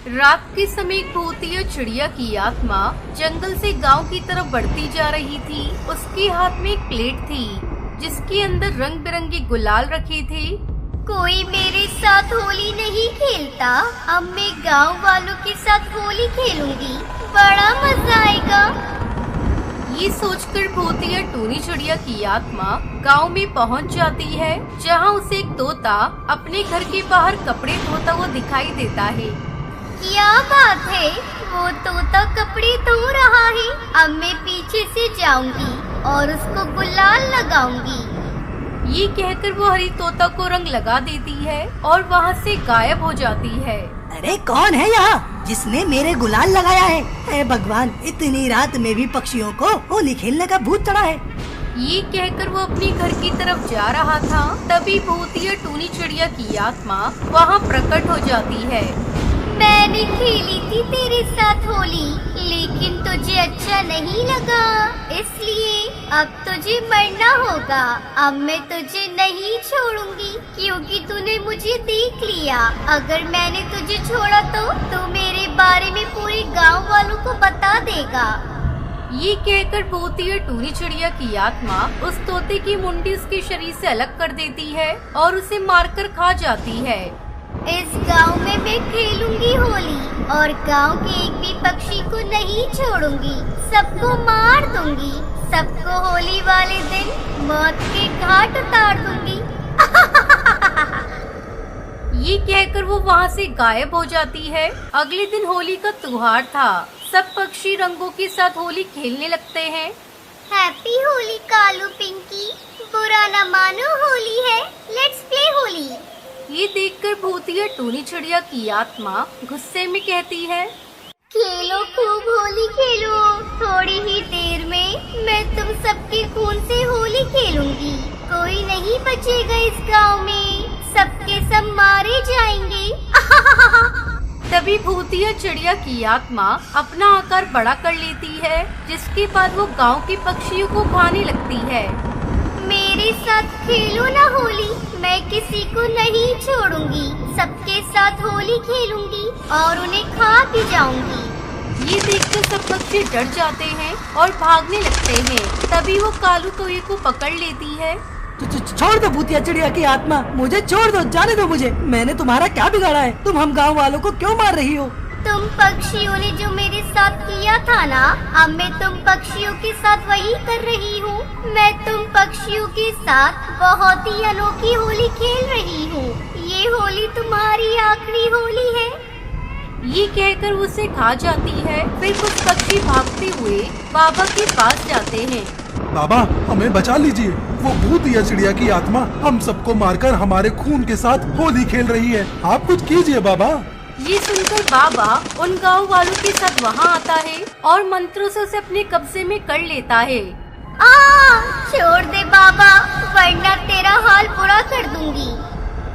रात के समय एक भूतिया चिड़िया की आत्मा जंगल से गांव की तरफ बढ़ती जा रही थी। उसके हाथ में एक प्लेट थी जिसके अंदर रंग बिरंगे गुलाल रखे थे। कोई मेरे साथ होली नहीं खेलता, अब मैं गांव वालों के साथ होली खेलूंगी, बड़ा मजा आएगा। ये सोचकर भूतिया टूनी चिड़िया की आत्मा गांव में पहुंच जाती है, जहां उसे एक तोता अपने घर के बाहर कपड़े धोता हुआ दिखाई देता है। क्या बात है, वो तोता कपड़े धो रहा है। अब मैं पीछे से जाऊंगी और उसको गुलाल लगाऊंगी। ये कहकर वो हरी तोता को रंग लगा देती है और वहाँ से गायब हो जाती है। अरे कौन है यहाँ जिसने मेरे गुलाल लगाया है? अरे भगवान, इतनी रात में भी पक्षियों को होली खेलने का भूत चढ़ा है। ये कहकर वो अपने घर की तरफ जा रहा था, तभी भूतिया टूनी चिड़िया की आत्मा वहाँ प्रकट हो जाती है। मैंने खेली थी तेरे साथ होली, लेकिन तुझे अच्छा नहीं लगा, इसलिए अब तुझे मरना होगा। अब मैं तुझे नहीं छोड़ूंगी क्योंकि तूने मुझे देख लिया। अगर मैंने तुझे छोड़ा तो मेरे बारे में पूरे गांव वालों को बता देगा। ये कहकर भूतिया टूनी चिड़िया की आत्मा उस तोते की मुंडी उसके शरीर से अलग कर देती है और उसे मारकर खा जाती है। इस गांव में मैं खेलूंगी होली और गांव के एक भी पक्षी को नहीं छोड़ूंगी, सबको मार दूंगी, सबको होली वाले दिन मौत के घाट उतार दूंगी। ये कहकर वो वहाँ से गायब हो जाती है। अगले दिन होली का त्योहार था। सब पक्षी रंगों के साथ होली खेलने लगते हैं। हैप्पी होली कालू पिंकी, बुरा न मानो, होली है, लेट्स प्ले होली। ये देखकर भूतिया टूनी चिड़िया की आत्मा गुस्से में कहती है, खेलो खूब होली खेलो, थोड़ी ही देर में मैं तुम सबके खून से होली खेलूंगी। कोई नहीं बचेगा इस गांव में, सबके सब मारे जाएंगे। तभी भूतिया चिड़िया की आत्मा अपना आकार बड़ा कर लेती है, जिसके बाद वो गांव के पक्षियों को खाने लगती है। मेरे साथ खेलो ना होली, मैं किसी को नहीं छोड़ूंगी, सबके साथ होली खेलूंगी और उन्हें खा भी जाऊंगी। ये देखकर सब पक्षी डर जाते हैं और भागने लगते हैं। तभी वो कालू तोये को पकड़ लेती है। छोड़ दो भूतिया चिड़िया की आत्मा, मुझे छोड़ दो, जाने दो मुझे। मैंने तुम्हारा क्या बिगाड़ा है? तुम हम गांव वालों को क्यों मार रही हो? तुम पक्षियों ने जो मेरे साथ किया था ना, अब मैं तुम पक्षियों के साथ वही कर रही हूँ। मैं तुम पक्षियों के साथ बहुत ही अनोखी होली खेल रही हूँ। ये होली तुम्हारी आखिरी होली है। ये कहकर उसे खा जाती है। फिर कुछ पक्षी भागते हुए बाबा के पास जाते हैं। बाबा, हमें बचा लीजिए, वो भूतिया चिड़िया की आत्मा हम सबको मारकर हमारे खून के साथ होली खेल रही है, आप कुछ कीजिए बाबा। ये सुनकर बाबा उन गांव वालों के साथ वहाँ आता है और मंत्रों से उसे अपने कब्जे में कर लेता है। छोड़ दे बाबा, वरना तेरा हाल बुरा कर दूंगी।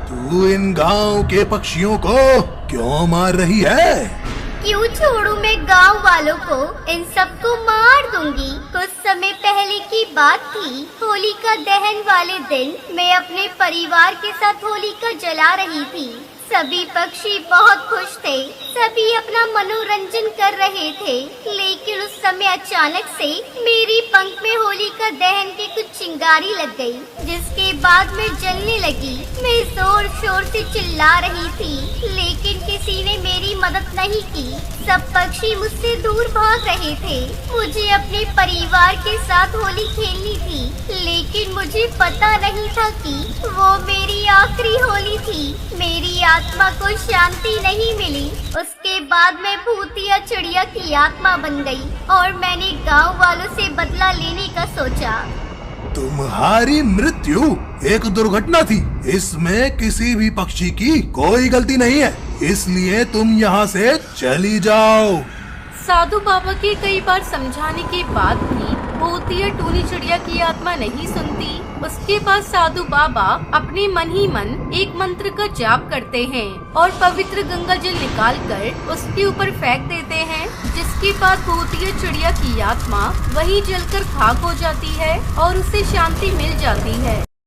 तू इन गांव के पक्षियों को क्यों मार रही है? क्यों छोड़ूं मैं गांव वालों को, इन सबको मार दूंगी। कुछ समय पहले की बात थी, होलिका दहन वाले दिन मैं अपने परिवार के साथ होलिका जला रही थी। सभी पक्षी बहुत खुश थे, सभी अपना मनोरंजन कर रहे थे, लेकिन उस समय अचानक से मेरी पंख में होलिका दहन की कुछ चिंगारी लग गई, जिसके बाद मैं जलने लगी। मैं जोर शोर से चिल्ला रही थी, लेकिन किसी ने मेरी मदद नहीं की। सब पक्षी मुझसे दूर भाग रहे थे। मुझे अपने परिवार के साथ होली खेलनी थी, लेकिन मुझे पता नहीं था कि वो मेरी आखिरी होली थी। मेरी आत्मा को शांति नहीं मिली। उसके बाद मैं भूतिया चिड़िया की आत्मा बन गई और मैंने गांव वालों से बदला लेने का सोचा। तुम्हारी मृत्यु एक दुर्घटना थी, इसमें किसी भी पक्षी की कोई गलती नहीं है, इसलिए तुम यहाँ से चली जाओ। साधु बाबा के कई बार समझाने के बाद भी भूतिया टूनी चिड़िया की आत्मा नहीं सुनती। उसके बाद साधु बाबा अपने मन ही मन एक मंत्र का जाप करते हैं और पवित्र गंगा जल निकालकर उसके ऊपर फेंक देते हैं, जिसके बाद भूतिया चिड़िया की आत्मा वही जलकर खाक हो जाती है और उसे शांति मिल जाती है।